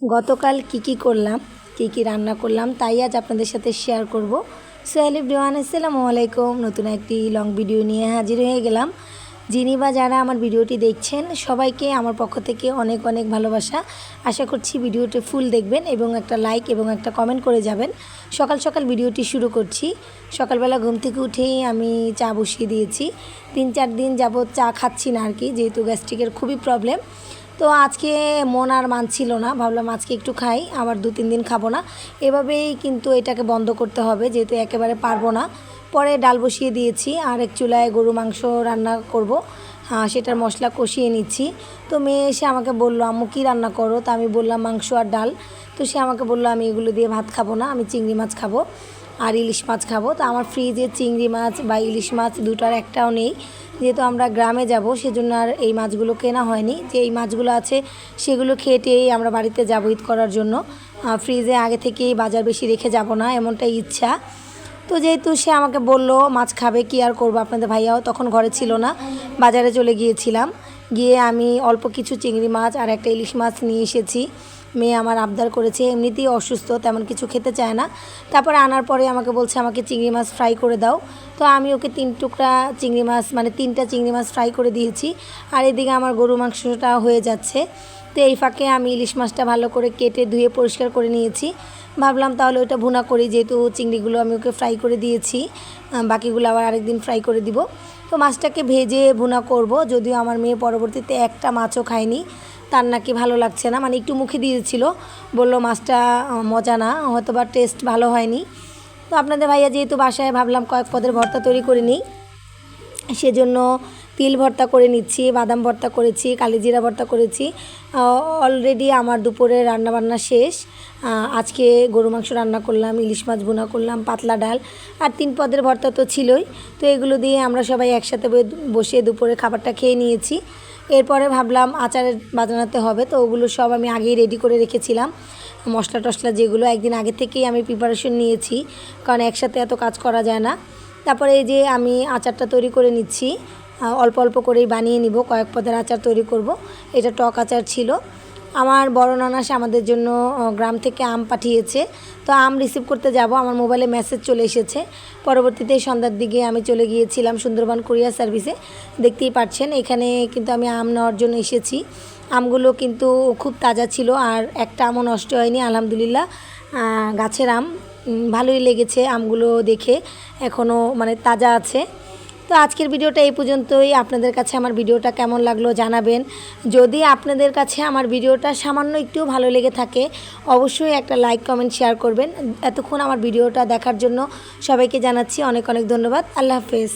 গতকাল কি করলাম, কি রান্না করলাম তাই আজ আপনাদের সাথে শেয়ার করব। সো হ্যালো এভরিওয়ান, আসসালামু আলাইকুম। নতুন একটি লং ভিডিও নিয়ে হাজির হয়ে গেলাম। যিনি বা যারা আমার ভিডিওটি দেখছেন সবাইকে আমার পক্ষ থেকে অনেক অনেক ভালোবাসা। আশা করছি ভিডিওটি ফুল দেখবেন এবং একটা লাইক এবং একটা কমেন্ট করে যাবেন। সকাল সকাল ভিডিওটি শুরু করছি। সকালবেলা ঘুম থেকে উঠেই আমি চা বসিয়ে দিয়েছি। 3-4 দিন যাবত চা খাচ্ছি না আর কি, যেহেতু গ্যাস্ট্রিকের খুবই প্রবলেম। তো আজকে মন আর মানছিল না, ভাবলাম আজকে একটু খাই, আবার 2-3 দিন খাবো না। এভাবেই কিন্তু এটাকে বন্ধ করতে হবে, যেহেতু একেবারে পারবো না। পরে ডাল বসিয়ে দিয়েছি, আর এক চুলায় গরু মাংস রান্না করব। সেটার মশলা কষিয়ে নিচ্ছি। তো মেয়ে এসে আমাকে বলল, আম্মু কী রান্না করো? তো আমি বললাম মাংস আর ডাল। তো সে আমাকে বললো আমি এগুলো দিয়ে ভাত খাবো না, আমি চিংড়ি মাছ খাবো আর ইলিশ মাছ খাবো। তো আমার ফ্রিজে চিংড়ি মাছ বা ইলিশ মাছ দুটার একটাও নেই, যেহেতু আমরা গ্রামে যাব সেজন্য আর এই মাছগুলো কেনা হয়নি। যে এই মাছগুলো আছে সেগুলো খেটেই আমরা বাড়িতে যাব ঈদ করার জন্য। ফ্রিজে আগে থেকেই বাজার বেশি রেখে যাব না, এমনটাই ইচ্ছা। তো যেহেতু সে আমাকে বলল মাছ খাবে, কি আর করবো, আপনাদের ভাইয়াও তখন ঘরে ছিল না, বাজারে চলে গিয়েছিলাম। গিয়ে আমি অল্প কিছু চিংড়ি মাছ আর একটা ইলিশ মাছ নিয়ে এসেছি। মেয়ে আমার আবদার করেছে, এমনিতেই অসুস্থ, তেমন কিছু খেতে চায় না। তারপরে আনার পরে আমাকে বলছে আমাকে চিংড়ি মাছ ফ্রাই করে দাও। তো আমি ওকে 3 টুকরা চিংড়ি মাছ, মানে 3টা চিংড়ি মাছ ফ্রাই করে দিয়েছি। আর এদিকে আমার গরু মাংসটা হয়ে যাচ্ছে। তো এই ফাঁকে আমি ইলিশ মাছটা ভালো করে কেটে ধুয়ে পরিষ্কার করে নিয়েছি। ভাবলাম তাহলে ওটা ভুনা করি, যেহেতু চিংড়িগুলো আমি ওকে ফ্রাই করে দিয়েছি, বাকিগুলো আবার আরেকদিন ফ্রাই করে দিব। তো মাছটাকে ভেজে ভুনা করব। যদিও আমার মেয়ে পরবর্তীতে একটা মাছও খায়নি, তার নাকি ভালো লাগছে না, মানে একটু মুখে দিয়েছিল, বললো মাছটা মজা না, হয়তো বা টেস্ট ভালো হয়নি। তো আপনাদের ভাইয়া যেহেতু বাসায়, ভাবলাম কয়েক পদের ভর্তা তৈরি করে নিই। সেজন্য তিল ভর্তা করে নিচ্ছি, বাদাম ভর্তা করেছি, কালিজিরা ভর্তা করেছি। অলরেডি আমার দুপুরে রান্নাবান্না শেষ। আজকে গরু মাংস রান্না করলাম, ইলিশ মাছ ভুনা করলাম, পাতলা ডাল আর 3 পদের ভর্তা তো ছিলই। তো এগুলো দিয়ে আমরা সবাই একসাথে বসে দুপুরে খাবারটা খেয়ে নিয়েছি। এরপরে ভাবলাম আচারের বানাতে হবে, তো ওগুলো সব আমি আগেই রেডি করে রেখেছিলাম। মশলা টশলা যেগুলো একদিন আগে থেকেই আমি প্রিপারেশন নিয়েছি, কারণ একসাথে এত কাজ করা যায় না। তারপরে এই যে আমি আচারটা তৈরি করে নিচ্ছি, অল্প অল্প করেই বানিয়ে নিব, কয়েক পদের আচার তৈরি করব। এটা টক আচার ছিল। আমার বড় নানাস আমাদের জন্য গ্রাম থেকে আম পাঠিয়েছে, তো আম রিসিভ করতে যাব, আমার মোবাইলে মেসেজ চলে এসেছে। পরবর্তীতে সন্ধ্যার দিকে আমি চলে গিয়েছিলাম সুন্দরবন কুরিয়ার সার্ভিসে। দেখতেই পাচ্ছেন এখানে কিন্তু আমি আম নেওয়ার জন্য এসেছি। আমগুলো কিন্তু খুব তাজা ছিল, আর একটা আমও নষ্ট হয়নি আলহামদুলিল্লাহ। গাছের আম ভালোই লেগেছে, আমগুলো দেখে এখনও মানে তাজা আছে। তো আজকের ভিডিওটা এই পর্যন্তই। আপনাদের কাছে আমার ভিডিওটা কেমন লাগলো জানাবেন। যদি আপনাদের কাছে আমার ভিডিওটা সামান্য একটু ভালো লেগে থাকে অবশ্যই একটা লাইক কমেন্ট শেয়ার করবেন। এতক্ষণ আমার ভিডিওটা দেখার জন্য সবাইকে জানাচ্ছি অনেক অনেক ধন্যবাদ। আল্লাহ হাফেজ।